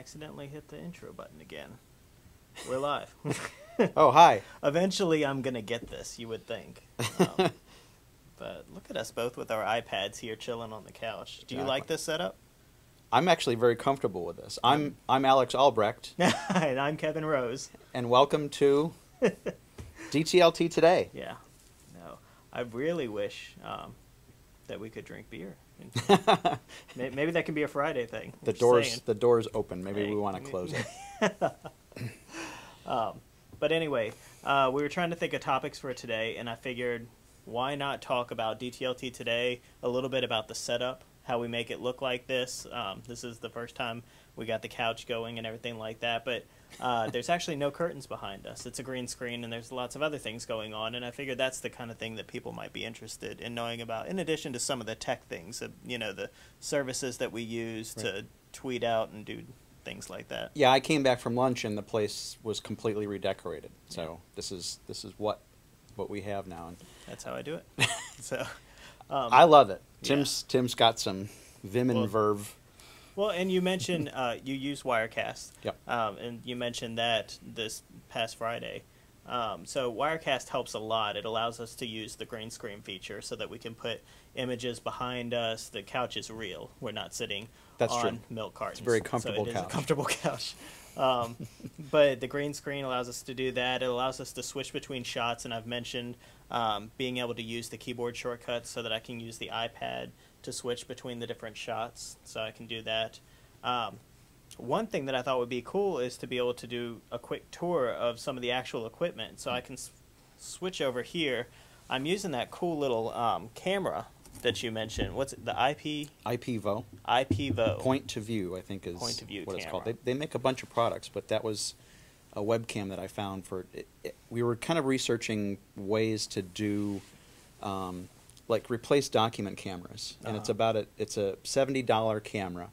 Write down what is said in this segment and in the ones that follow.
accidentally hit the intro button again. We're live. Oh, hi. Eventually, I'm going to get this, you would think. But look at us both with our iPads here chilling on the couch. Do you like this setup? I'm actually very comfortable with this. I'm Alex Albrecht. And I'm Kevin Rose. And welcome to DTLT Today. Yeah. No, I really wish that we could drink beer. Maybe that can be a Friday thing. The door's open. Maybe we want to close it. But anyway, we were trying to think of topics for today, and I figured, why not talk about DTLT Today, a little bit about the setup, how we make it look like this. This is the first time we got the couch going and everything like that, but there's actually no curtains behind us. It's a green screen, and there's lots of other things going on, and I figured that's the kind of thing that people might be interested in knowing about, in addition to some of the tech things, the services that we use to tweet out and do things like that. Yeah, I came back from lunch, and the place was completely redecorated, so this is what we have now. And that's how I do it. So I love it. Tim's got some vim and verve. Well, and you mentioned you use Wirecast. Yep. And you mentioned that this past Friday. So Wirecast helps a lot. It allows us to use the green screen feature so that we can put images behind us. The couch is real. We're not sitting on milk cartons. It's a very comfortable couch. It is a comfortable couch. But the green screen allows us to do that. It allows us to switch between shots, and I've mentioned being able to use the keyboard shortcuts so that I can use the iPad to switch between the different shots, so I can do that. One thing that I thought would be cool is to be able to do a quick tour of some of the actual equipment, so I can switch over here. I'm using that cool little camera that you mentioned. What's it? The IPVO. IPVO. Point to view, I think, is what camera. It's called. They make a bunch of products, but that was a webcam that I found for it. We were kind of researching ways to do like replace document cameras, and it's a $70 camera.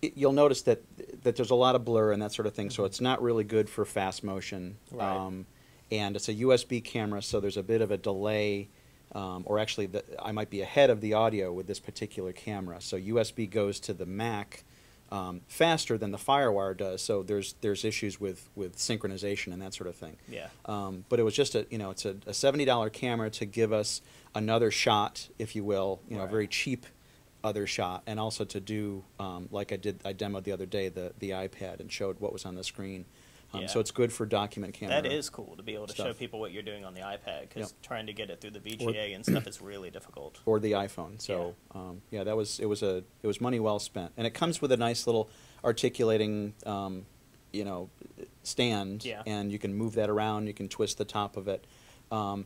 You'll notice that there's a lot of blur and that sort of thing, so it's not really good for fast motion. Right. And it's a USB camera, so there's a bit of a delay. Or actually, I might be ahead of the audio with this particular camera. So USB goes to the Mac faster than the FireWire does. So there's issues with synchronization and that sort of thing. Yeah. But it was just it's a $70 camera to give us another shot, if you will, a very cheap other shot, and also to do like I demoed the other day the iPad and showed what was on the screen. So it's good for document camera. That is cool to be able to show people what you're doing on the iPad, because trying to get it through the VGA and stuff is really difficult. Or the iPhone. So it was money well spent, and it comes with a nice little articulating stand, and you can move that around. You can twist the top of it, and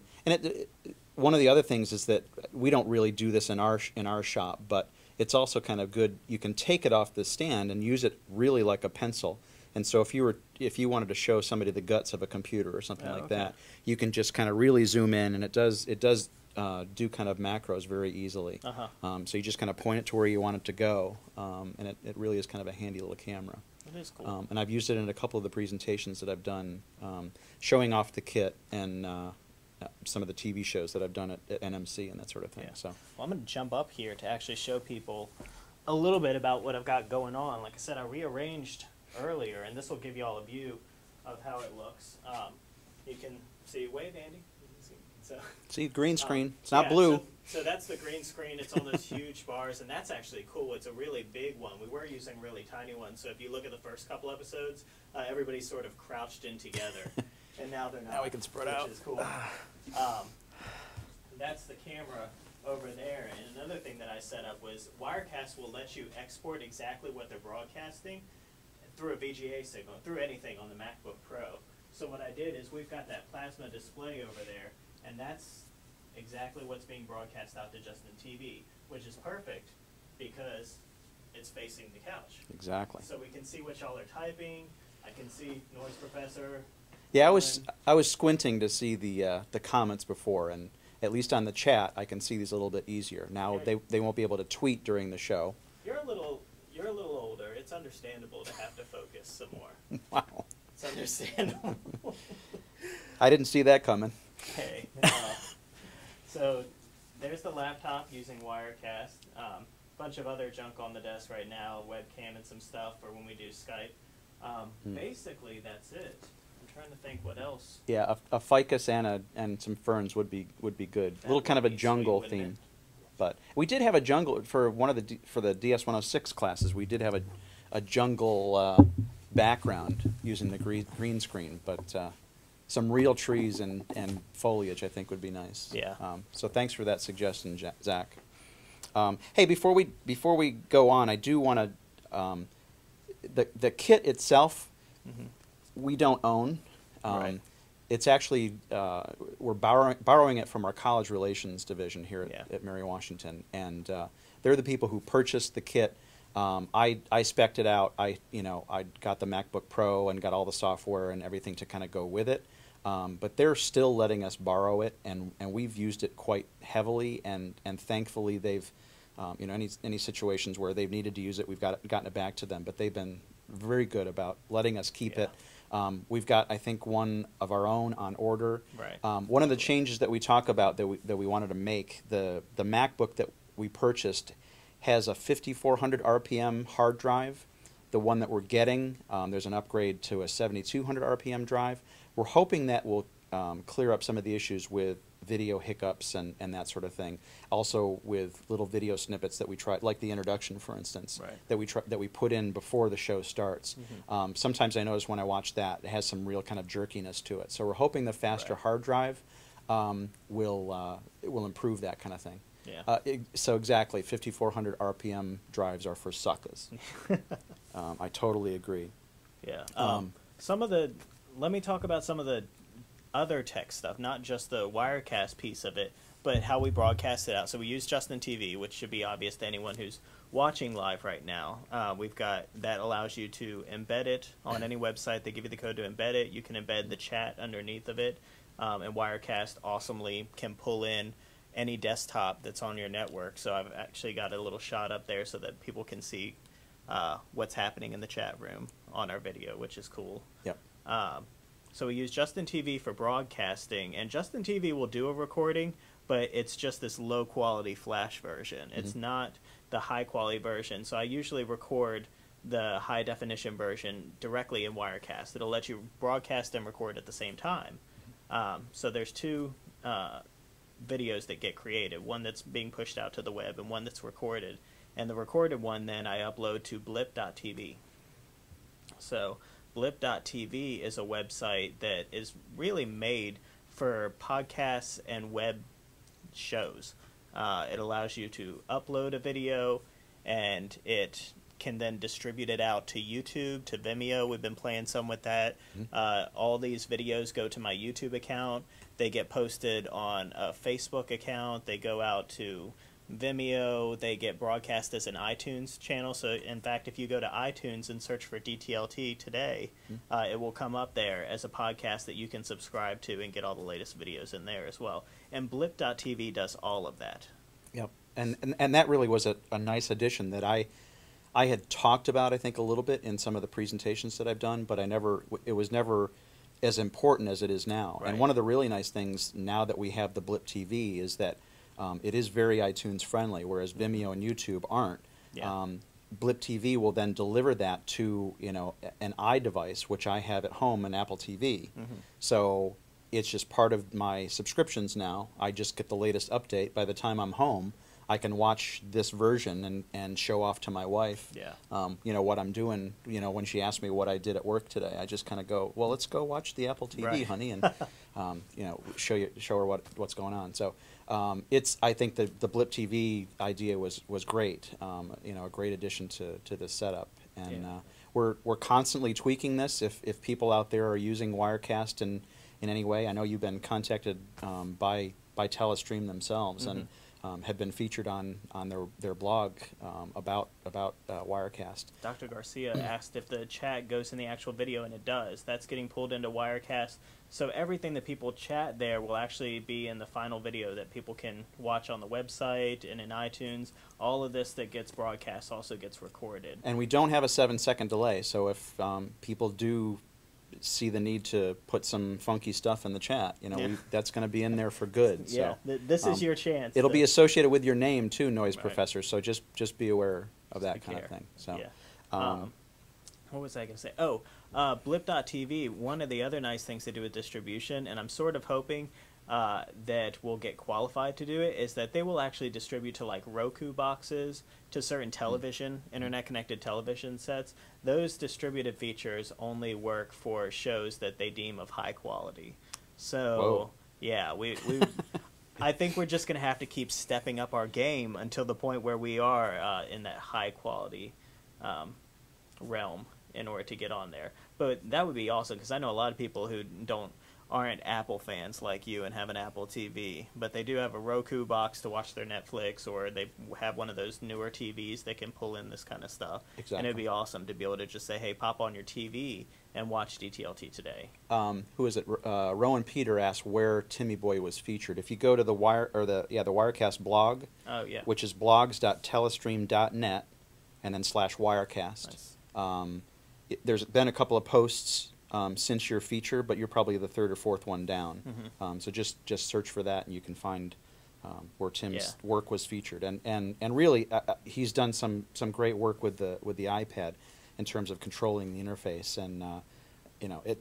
one of the other things is that we don't really do this in our shop, but it's also kind of good. You can take it off the stand and use it really like a pencil. And so if you wanted to show somebody the guts of a computer or something like that, you can just kind of really zoom in, and it does do kind of macros very easily. So you just kind of point it to where you want it to go, and it really is kind of a handy little camera. It is cool. And I've used it in a couple of the presentations that I've done, showing off the kit and some of the TV shows that I've done at NMC and that sort of thing. Yeah. So I'm going to jump up here to actually show people a little bit about what I've got going on. Like I said, I rearranged earlier, and this will give you all a view of how it looks. You can see, wave, Andy. You can see green screen. It's not blue. So that's the green screen. It's on those huge bars, and that's actually cool. It's a really big one. We were using really tiny ones, so if you look at the first couple episodes, everybody's sort of crouched in together, and now they're not. Now we can spread out. Which is cool. That's the camera over there, and another thing that I set up was Wirecast will let you export exactly what they're broadcasting through a VGA signal, through anything on the MacBook Pro. So what I did is we've got that plasma display over there, and that's exactly what's being broadcast out to Justin TV, which is perfect because it's facing the couch. Exactly. So we can see what y'all are typing. I can see Noise Professor. Yeah, I was squinting to see the comments before, and at least on the chat, I can see these a little bit easier. Now they won't be able to tweet during the show. You're a little older. It's understandable to have to focus some more. Wow. It's understandable. I didn't see that coming. Okay. So there's the laptop using Wirecast. bunch of other junk on the desk right now, webcam and some stuff for when we do Skype. Basically, that's it. I'm trying to think what else. Yeah, a ficus and some ferns would be good. A little kind of a jungle theme. But we did have a jungle for the DS-106 classes. We did have a jungle background using the green screen, but some real trees and foliage I think would be nice. Yeah. So thanks for that suggestion, Zach. Hey, before we go on, I do want to the kit itself we don't own. Right. It's actually we're borrowing it from our college relations division here at Mary Washington, and they're the people who purchased the kit. I spec'd it out. I got the MacBook Pro and got all the software and everything to kind of go with it. But they're still letting us borrow it, and we've used it quite heavily. And thankfully, they've any situations where they've needed to use it, we've gotten it back to them. But they've been very good about letting us keep it. We've got, I think, one of our own on order. Right. One of the changes that we talk about that we wanted to make, the MacBook that we purchased has a 5400 RPM hard drive. The one that we're getting, there's an upgrade to a 7200 RPM drive. We're hoping that will clear up some of the issues with video hiccups and that sort of thing. Also with little video snippets that we try, like the introduction, for instance, right. that we put in before the show starts. Sometimes I notice when I watch that, it has some real kind of jerkiness to it. So we're hoping the faster hard drive will improve that kind of thing. Yeah. So exactly, 5400 RPM drives are for suckers. I totally agree. Yeah. Let me talk about some of the other tech stuff, not just the Wirecast piece of it, but how we broadcast it out. So we use Justin TV, which should be obvious to anyone who's watching live right now. We've got that allows you to embed it on any website. They give you the code to embed it. You can embed the chat underneath of it, and Wirecast awesomely can pull in any desktop that's on your network. So I've actually got a little shot up there so that people can see what's happening in the chat room on our video, which is cool. Yep. So we use Justin TV for broadcasting, and Justin TV will do a recording, but it's just this low-quality flash version. It's not the high-quality version. So I usually record the high-definition version directly in Wirecast. It'll let you broadcast and record at the same time. So there's two videos that get created, one that's being pushed out to the web and one that's recorded. And the recorded one then I upload to blip.tv. So blip.tv is a website that is really made for podcasts and web shows. It allows you to upload a video, and it can then distribute it out to YouTube, to Vimeo. We've been playing some with that. All these videos go to my YouTube account. They get posted on a Facebook account. They go out to Vimeo. They get broadcast as an iTunes channel. So in fact, if you go to iTunes and search for DTLT Today, it will come up there as a podcast that you can subscribe to and get all the latest videos in there as well. And blip.tv does all of that. Yep. And that really was a nice addition that I had talked about, I think, a little bit in some of the presentations that I've done, but it was never as important as it is now. Right. And one of the really nice things now that we have the Blip TV is that it is very iTunes friendly, whereas Vimeo and YouTube aren't. Yeah. Blip TV will then deliver that to an iDevice, which I have at home, an Apple TV. So it's just part of my subscriptions now. I just get the latest update. By the time I'm home, I can watch this version and show off to my wife. Yeah. What I'm doing. When she asks me what I did at work today, I just kind of go, "Well, let's go watch the Apple TV, right. honey," and show her what's going on. So I think the Blip TV idea was great. A great addition to this setup, and we're constantly tweaking this. If people out there are using Wirecast in any way, I know you've been contacted by Telestream themselves and have been featured on their blog about Wirecast. Dr. Garcia asked if the chat goes in the actual video, and it does. That's getting pulled into Wirecast. So everything that people chat there will actually be in the final video that people can watch on the website and in iTunes. All of this that gets broadcast also gets recorded. And we don't have a 7-second delay, so if people do see the need to put some funky stuff in the chat, Yeah. that's going to be in there for good. Yeah, So this is your chance. it'll be associated with your name too, Noise Right. Professor. So just be aware of that Take kind care. of thing. So. Yeah. What was I going to say? Oh, Blip.tv, one of the other nice things they do with distribution, and I'm sort of hoping that we'll get qualified to do it, is that they will actually distribute to like Roku boxes, to certain television, internet-connected television sets. Those distributed features only work for shows that they deem of high quality. So, Whoa. yeah, we I think we're just going to have to keep stepping up our game until the point where we are in that high quality realm in order to get on there. But that would be awesome, because I know a lot of people who aren't Apple fans like you and have an Apple TV, but they do have a Roku box to watch their Netflix, or they have one of those newer TVs that can pull in this kind of stuff. Exactly. And it'd be awesome to be able to just say, hey, pop on your TV and watch DTLT Today. Who is it? Rowan Peter asked where Timmy Boy was featured. If you go to the Wirecast blog, Oh, yeah. which is blogs.telestream.net, and then /Wirecast. Nice. There's been a couple of posts since your feature, but you're probably the third or fourth one down. Mhm. So just search for that, and you can find where Tim's Yeah. work was featured. And really, he's done some great work with the iPad in terms of controlling the interface, and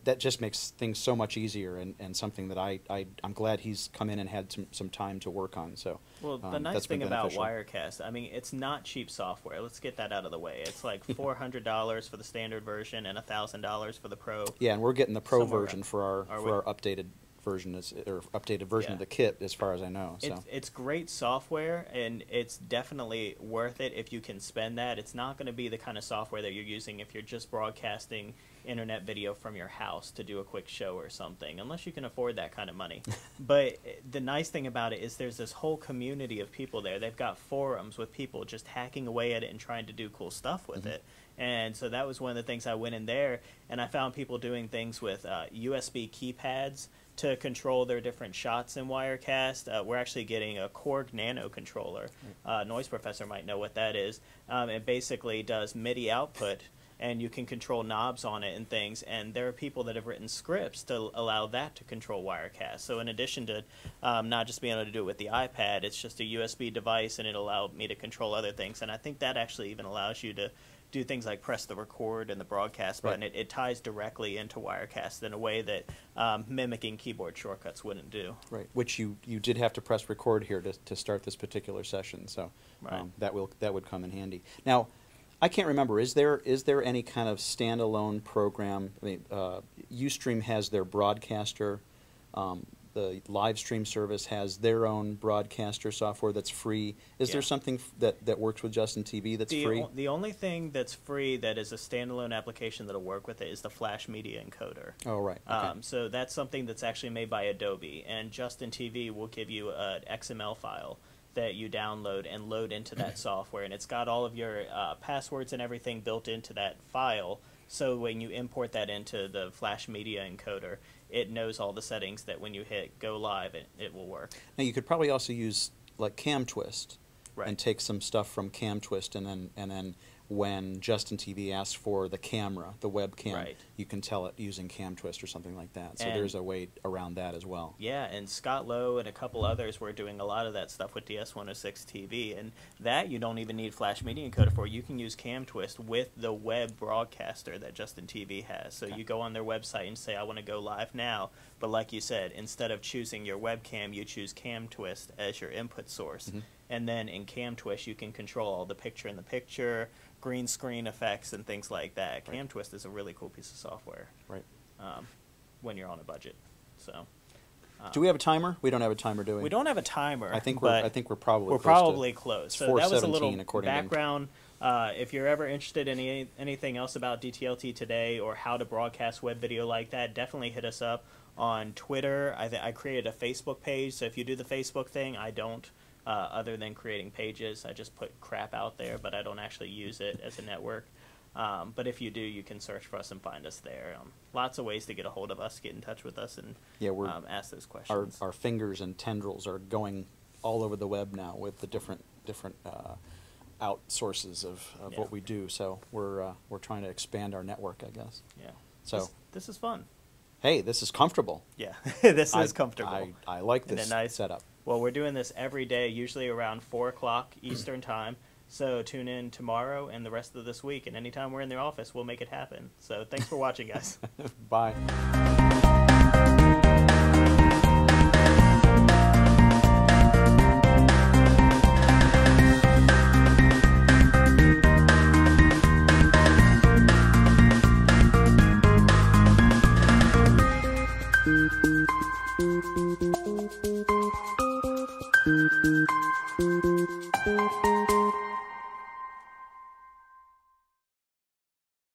that just makes things so much easier, and something that I'm glad he's come in and had some time to work on. So Well, the nice that's been thing about beneficial. Wirecast, I mean, it's not cheap software. Let's get that out of the way. It's like $400 for the standard version and $1,000 for the Pro. Yeah, and we're getting the Pro Somewhere version for our Are we? updated version, updated version Yeah. of the kit, as far as I know. So It's great software, and it's definitely worth it if you can spend that. It's not going to be the kind of software that you're using if you're just broadcasting internet video from your house to do a quick show or something, unless you can afford that kind of money. But the nice thing about it is there's this whole community of people there. They've got forums with people just hacking away at it and trying to do cool stuff with it. And so that was one of the things I went in there, and I found people doing things with USB keypads to control their different shots in Wirecast. We're actually getting a Korg Nano controller. Noise Professor might know what that is. It basically does MIDI output, and you can control knobs on it and things. And there are people that have written scripts to allow that to control Wirecast. So in addition to not just being able to do it with the iPad, it's just a USB device, and it allowed me to control other things. And I think that actually even allows you to do things like press the record and the broadcast button. Right. It ties directly into Wirecast in a way that mimicking keyboard shortcuts wouldn't do. right, which you did have to press record here to start this particular session. So Right. that would come in handy. Now, I can't remember. Is there any kind of standalone program? I mean, Ustream has their broadcaster. The live stream service has their own broadcaster software that's free. Is Yeah. there something that works with Justin TV that's free? The only thing that's free that is a standalone application that'll work with it is the Flash Media Encoder. Oh, right. Okay. So that's something that's actually made by Adobe, and Justin TV will give you an XML file that you download and load into that software, and it's got all of your passwords and everything built into that file. So when you import that into the Flash Media Encoder, it knows all the settings that when you hit go live, it will work. Now, you could probably also use like CamTwist Right. and take some stuff from CamTwist, and then when Justin TV asks for the camera, the webcam, Right. you can tell it using CamTwist or something like that. So And- there's a way around that as well. Yeah, and Scott Lowe and a couple others were doing a lot of that stuff with DS106 TV, and that you don't even need Flash Media Encoder for. You can use CamTwist with the web broadcaster that Justin TV has. So Okay. you go on their website and say, I want to go live now. But like you said, instead of choosing your webcam, you choose CamTwist as your input source. Mhm. And then in CamTwist, you can control all the picture-in-the-picture, green screen effects, and things like that. Right. CamTwist is a really cool piece of software Right. when you're on a budget. So. Do we have a timer? We don't have a timer, do we? We don't have a timer. I think but we're probably we're close probably to, close. it's So that was a 4:17 little according to- background. If you're ever interested in anything else about DTLT Today or how to broadcast web video like that, definitely hit us up on Twitter. I created a Facebook page, so if you do the Facebook thing, I don't. Other than creating pages, I just put crap out there, but I don't actually use it as a network. But if you do, you can search for us and find us there. Lots of ways to get a hold of us, get in touch with us, and Yeah, we're ask those our questions. our fingers and tendrils are going all over the web now with the different outsources of Yeah. what we do. So we're trying to expand our network, I guess. Yeah. So this is fun. hey, this is comfortable. Yeah, this is comfortable. I like And this nice setup. Well, we're doing this every day, usually around 4 o'clock Eastern time. So tune in tomorrow and the rest of this week. And anytime we're in the office, we'll make it happen. So thanks for watching, guys. Bye.